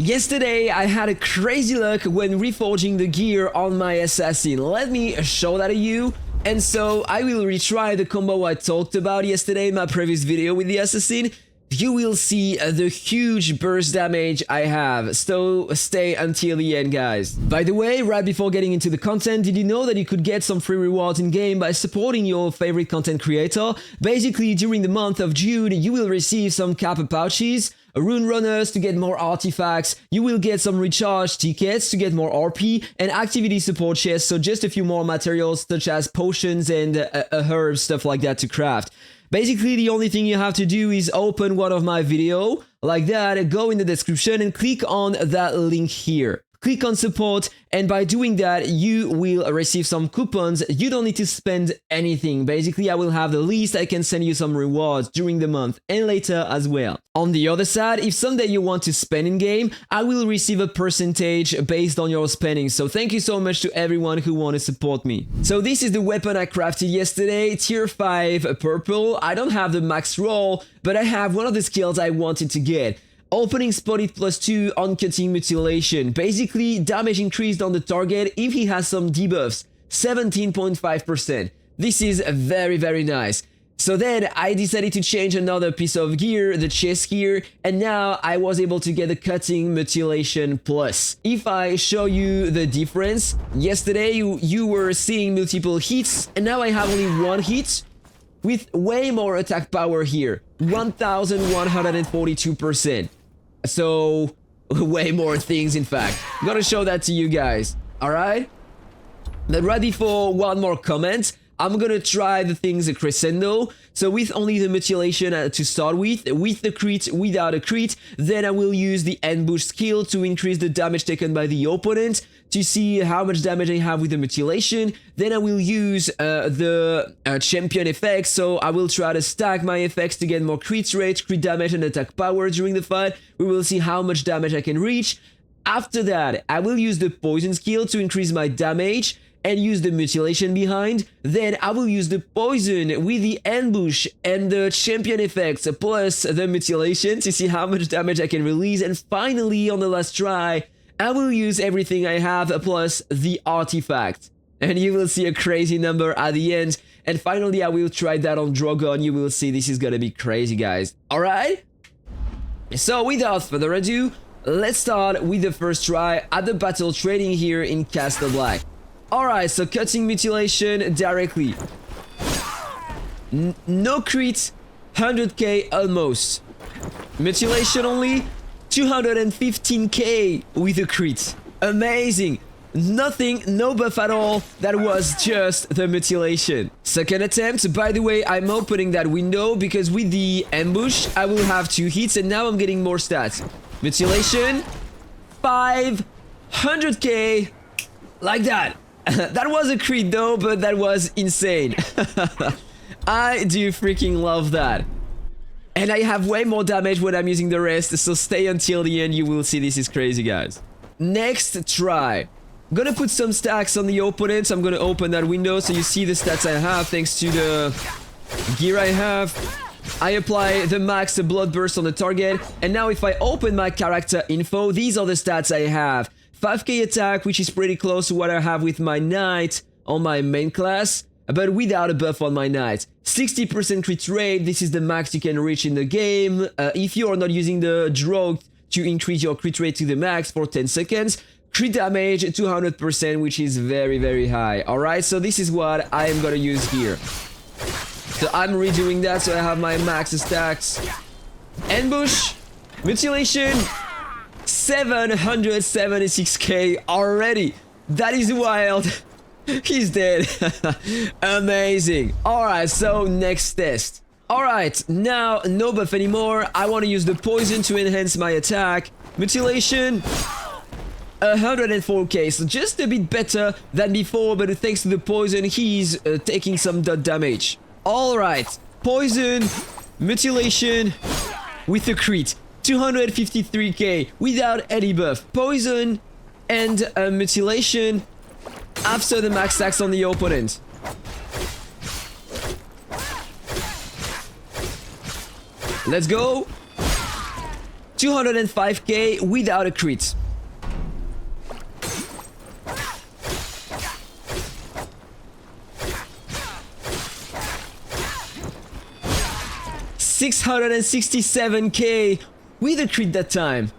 Yesterday, I had a crazy luck when reforging the gear on my assassin. Let me show that to you. And so, I will retry the combo I talked about yesterday in my previous video with the assassin. You will see the huge burst damage I have, so stay until the end, guys. By the way, right before getting into the content, did you know that you could get some free rewards in-game by supporting your favorite content creator? Basically, during the month of June, you will receive some kappa pouches, rune runners to get more artifacts, you will get some recharge tickets to get more RP, and activity support chests, so just a few more materials such as potions and herbs, stuff like that to craft. Basically, the only thing you have to do is open one of my videos, like that, go in the description and click on that link here. Click on support, and by doing that, you will receive some coupons. You don't need to spend anything. Basically, I will have the list. I can send you some rewards during the month and later as well. On the other side, if someday you want to spend in game, I will receive a percentage based on your spending. So thank you so much to everyone who want to support me. So this is the weapon I crafted yesterday, tier 5 purple. I don't have the max roll, but I have one of the skills I wanted to get. Opening spotted +2 on cutting mutilation. Basically, damage increased on the target if he has some debuffs. 17.5%. This is very, very nice. So then I decided to change another piece of gear, the chest gear, and now I was able to get the cutting mutilation plus. If I show you the difference, yesterday you were seeing multiple hits, and now I have only one hit with way more attack power here. 1142%. So, way more things, in fact. I'm gonna show that to you guys, alright? Then ready for one more comment. I'm gonna try the things a crescendo. So with only the mutilation to start with the crit, without a crit, then I will use the ambush skill to increase the damage taken by the opponent to see how much damage I have with the mutilation. Then I will use the champion effects, so I will try to stack my effects to get more crit rate, crit damage and attack power during the fight. We will see how much damage I can reach. After that, I will use the poison skill to increase my damage and use the mutilation behind. Then I will use the poison with the ambush and the champion effects plus the mutilation to see how much damage I can release. And finally, on the last try, I will use everything I have plus the artifact. And you will see a crazy number at the end. And finally, I will try that on Drogon. You will see this is gonna be crazy, guys. Alright? So without further ado, let's start with the first try at the battle trading here in Castle Black. Alright, so cutting mutilation directly. No crit, 100k almost. Mutilation only, 215k with a crit. Amazing. Nothing, no buff at all. That was just the mutilation. Second attempt. By the way, I'm opening that window because with the ambush, I will have 2 hits and now I'm getting more stats. Mutilation, 500k, like that. That was a crit though, but that was insane. I do freaking love that. And I have way more damage when I'm using the rest, so stay until the end, you will see this is crazy, guys. Next try. I'm gonna put some stacks on the opponents. I'm gonna open that window so you see the stats I have thanks to the gear I have. I apply the max blood burst on the target, and now if I open my character info, these are the stats I have. 5k attack, which is pretty close to what I have with my knight on my main class, but without a buff on my knight. 60% crit rate, this is the max you can reach in the game. If you are not using the drog to increase your crit rate to the max for 10 seconds. Crit damage 200%, which is very, very high. Alright, so this is what I am gonna use here. So I'm redoing that, so I have my max stacks. Ambush, mutilation, 776k already. That is wild. He's dead. Amazing. Alright, so next test. Alright, now no buff anymore. I want to use the poison to enhance my attack. Mutilation, 104k, so just a bit better than before, but thanks to the poison, he's taking some dot damage. Alright, poison, mutilation with a crit. 253k without any buff. Poison and mutilation after the max stacks on the opponent. Let's go. 205k without a crit. $667k with a crit that time.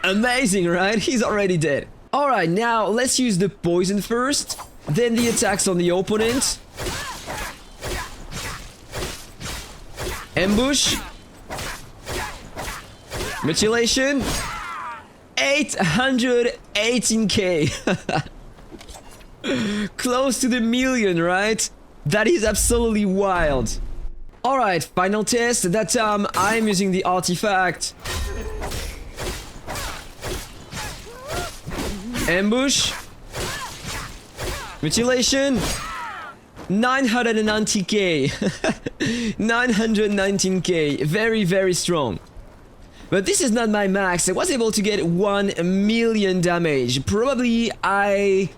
Amazing, right? He's already dead. Alright, now let's use the poison first, then the attacks on the opponent. Ambush. Mutilation. 818k. Close to the million, right? That is absolutely wild. Alright, final test. That time I'm using the artifact. Ambush. Mutilation. 990k. 919k. Very, very strong. But this is not my max. I was able to get 1 million damage. Probably I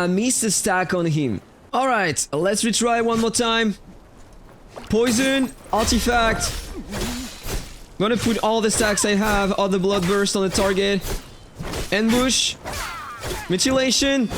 missed a stack on him. Alright, let's retry one more time. Poison, artifact. Gonna put all the stacks I have on the bloodburst on the target. Ambush. Mutilation.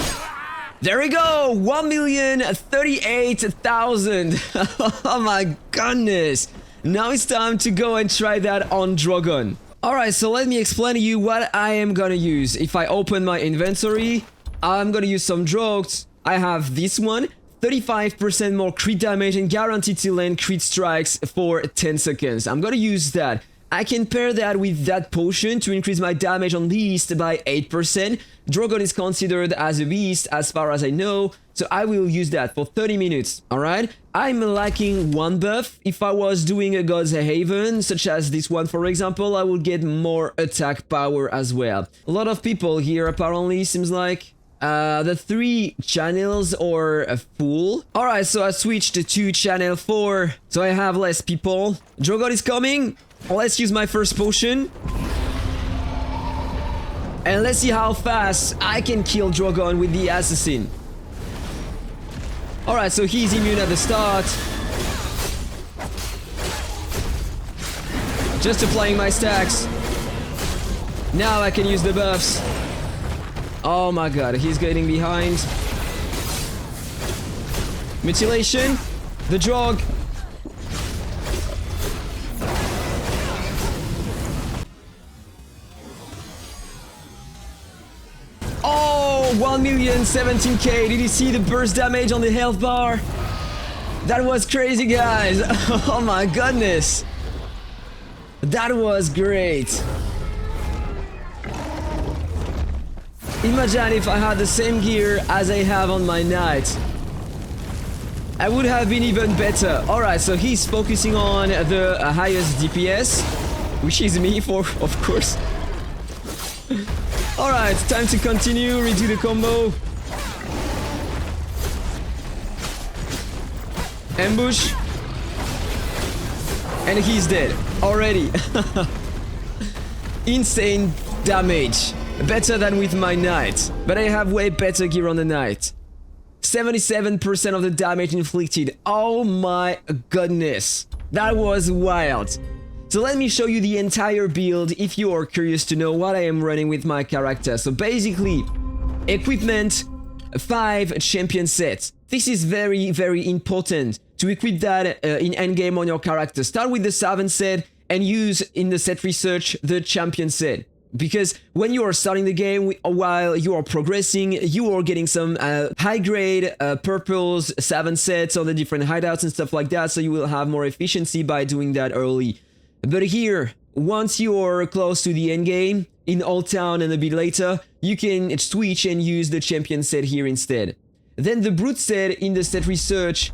There we go! 1,038,000. Oh my goodness! Now it's time to go and try that on Drogon. Alright, so let me explain to you what I am gonna use. If I open my inventory, I'm gonna use some drugs. I have this one. 35% more crit damage and guaranteed to land crit strikes for 10 seconds. I'm gonna use that. I can pair that with that potion to increase my damage on beast by 8%. Drogon is considered as a beast as far as I know, so I will use that for 30 minutes, alright? I'm lacking one buff. If I was doing a God's Haven, such as this one for example, I would get more attack power as well. A lot of people here apparently, seems like. The 3 channels are full. Alright, so I switched to channel 4, so I have less people. Drogon is coming. Let's use my first potion. And let's see how fast I can kill Drogon with the assassin. Alright, so he's immune at the start. Just applying my stacks. Now I can use the buffs. Oh my god, he's getting behind. Mutilation. The Drog. Oh, 1,017k. Did you see the burst damage on the health bar? That was crazy, guys. Oh my goodness. That was great. Imagine if I had the same gear as I have on my knight. I would have been even better. Alright, so he's focusing on the highest DPS, which is me, of course. Alright, time to continue, redo the combo. Ambush. And he's dead already. Insane damage. Better than with my knight. But I have way better gear on the knight. 77% of the damage inflicted. Oh my goodness. That was wild. So let me show you the entire build if you are curious to know what I am running with my character. So basically, equipment, 5 champion sets. This is very, very important to equip that in endgame on your character. Start with the 7 set and use in the set research the champion set. Because when you are starting the game, while you are progressing, you are getting some high-grade purples, 7 sets on the different hideouts and stuff like that, so you will have more efficiency by doing that early. But here, once you are close to the end game, in Old Town and a bit later, you can switch and use the champion set here instead. Then the brute set in the set research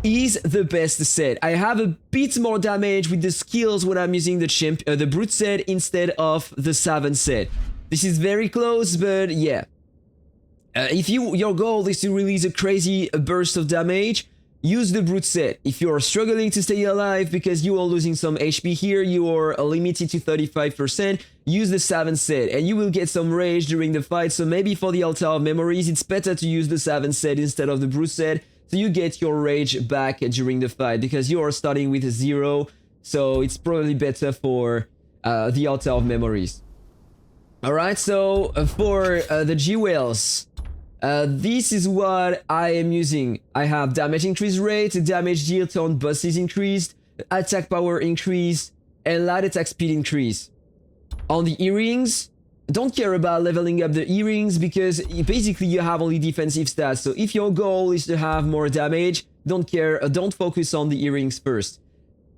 is the best set. I have a bit more damage with the skills when I'm using the brute set instead of the 7 set. This is very close, but yeah. If your goal is to release a crazy burst of damage, use the brute set. If you are struggling to stay alive because you are losing some HP here, you are limited to 35%, use the 7 set and you will get some rage during the fight. So maybe for the Altar of Memories, it's better to use the 7 set instead of the brute set, so you get your rage back during the fight because you are starting with 0. So it's probably better for the Altar of Memories. Alright, so for the G-Whales, this is what I am using. I have damage increase rate, damage dealt on bosses increased, attack power increase, and light attack speed increase. On the earrings, don't care about leveling up the earrings because basically you have only defensive stats. So if your goal is to have more damage, don't care, don't focus on the earrings first.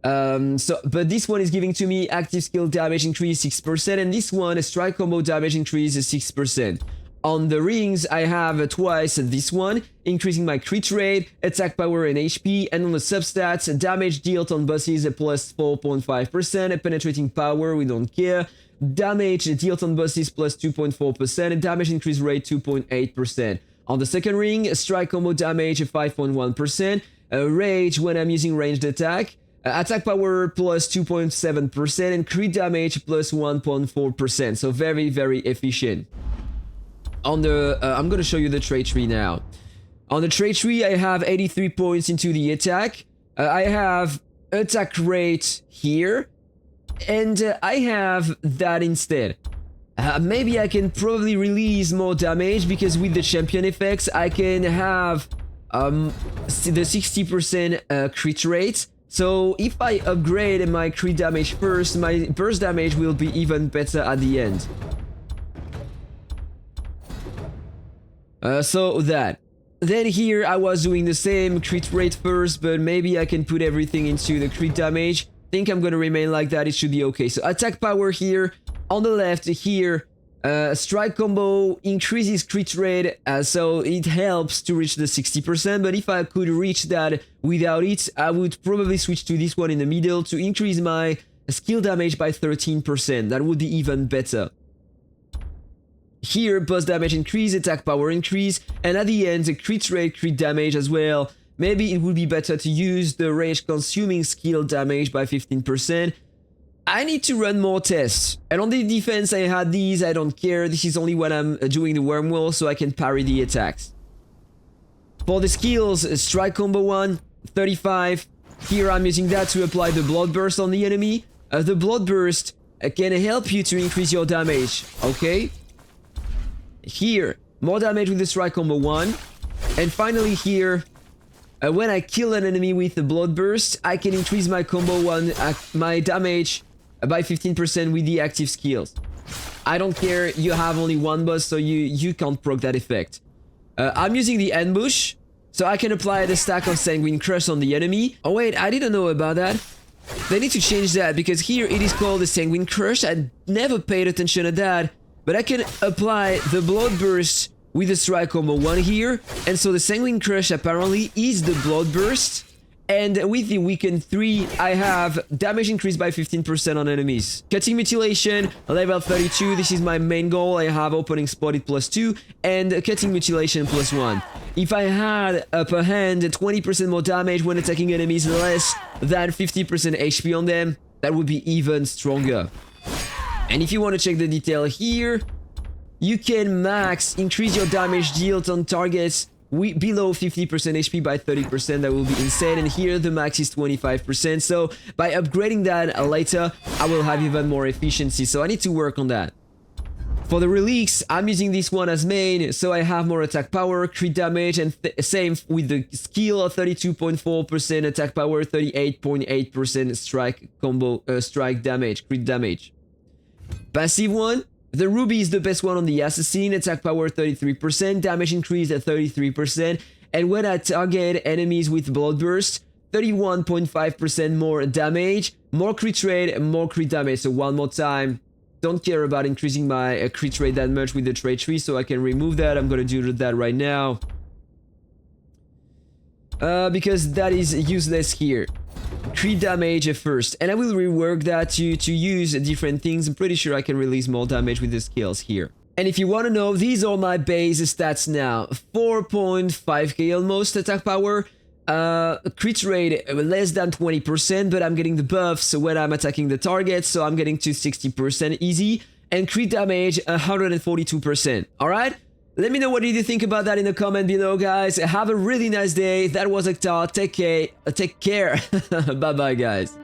But this one is giving to me active skill damage increase 6%, and this one, a strike combo damage increase is 6%. On the rings, I have twice this one, increasing my crit rate, attack power, and HP, and on the substats, damage dealt on bosses plus 4.5%, penetrating power, we don't care, damage dealt on bosses plus 2.4%, and damage increase rate 2.8%. On the second ring, strike combo damage 5.1%, rage when I'm using ranged attack, attack power plus 2.7%, and crit damage plus 1.4%. So very, very efficient. On the, I'm gonna show you the trait tree now. On the trait tree, I have 83 points into the attack. I have attack rate here, and I have that instead. Maybe I can probably release more damage because with the champion effects, I can have the 60% crit rate. So if I upgrade my crit damage first, my burst damage will be even better at the end. So that. Then here I was doing the same crit rate first, but maybe I can put everything into the crit damage. Think I'm gonna remain like that, it should be okay. So attack power here, on the left here, strike combo increases crit rate, so it helps to reach the 60%, but if I could reach that without it, I would probably switch to this one in the middle to increase my skill damage by 13%. That would be even better. Here, boss damage increase, attack power increase, and at the end, the crit rate, crit damage as well. Maybe it would be better to use the rage consuming skill damage by 15%. I need to run more tests. And on the defense, I had these, I don't care. This is only when I'm doing the wormhole, so I can parry the attacks. For the skills, strike combo 1, 35. Here I'm using that to apply the blood burst on the enemy. The blood burst can help you to increase your damage, okay? Here, more damage with the strike combo 1. And finally here, when I kill an enemy with the blood burst, I can increase my combo 1, my damage by 15% with the active skills. I don't care, you have only one boss, so you can't proc that effect. I'm using the ambush, so I can apply the stack of Sanguine Crush on the enemy. Oh wait, I didn't know about that. They need to change that, because here it is called the Sanguine Crush. I never paid attention to that, but I can apply the blood burst with the strike combo 1 here, and so the Sanguine Crush apparently is the blood burst, and with the weaken 3 I have damage increased by 15% on enemies. Cutting Mutilation, level 32, this is my main goal. I have opening spotted plus 2 and cutting mutilation plus 1. If I had upper hand 20% more damage when attacking enemies less than 50% HP on them, that would be even stronger. And if you want to check the detail here, you can max increase your damage dealt on targets below 50% HP by 30%. That will be insane. And here the max is 25%. So by upgrading that later, I will have even more efficiency. So I need to work on that. For the relics, I'm using this one as main, so I have more attack power, crit damage, and same with the skill, 32.4% attack power, 38.8% strike combo, strike damage, crit damage. Passive one, the Ruby is the best one on the Assassin, attack power 33%, damage increase at 33%, and when I target enemies with Blood Burst, 31.5% more damage, more crit rate, and more crit damage. So one more time, don't care about increasing my crit rate that much with the trait tree, so I can remove that. I'm gonna do that right now. Because that is useless here. Crit damage first, and I will rework that to use different things. I'm pretty sure I can release more damage with the skills here. And if you want to know, these are my base stats now. 4.5k almost attack power, crit rate less than 20%, but I'm getting the buffs when I'm attacking the target, so I'm getting to 60% easy, and crit damage 142%. Alright? Let me know what did you think about that in the comment below, guys. Have a really nice day. That was Hector. Take care. Bye bye, guys.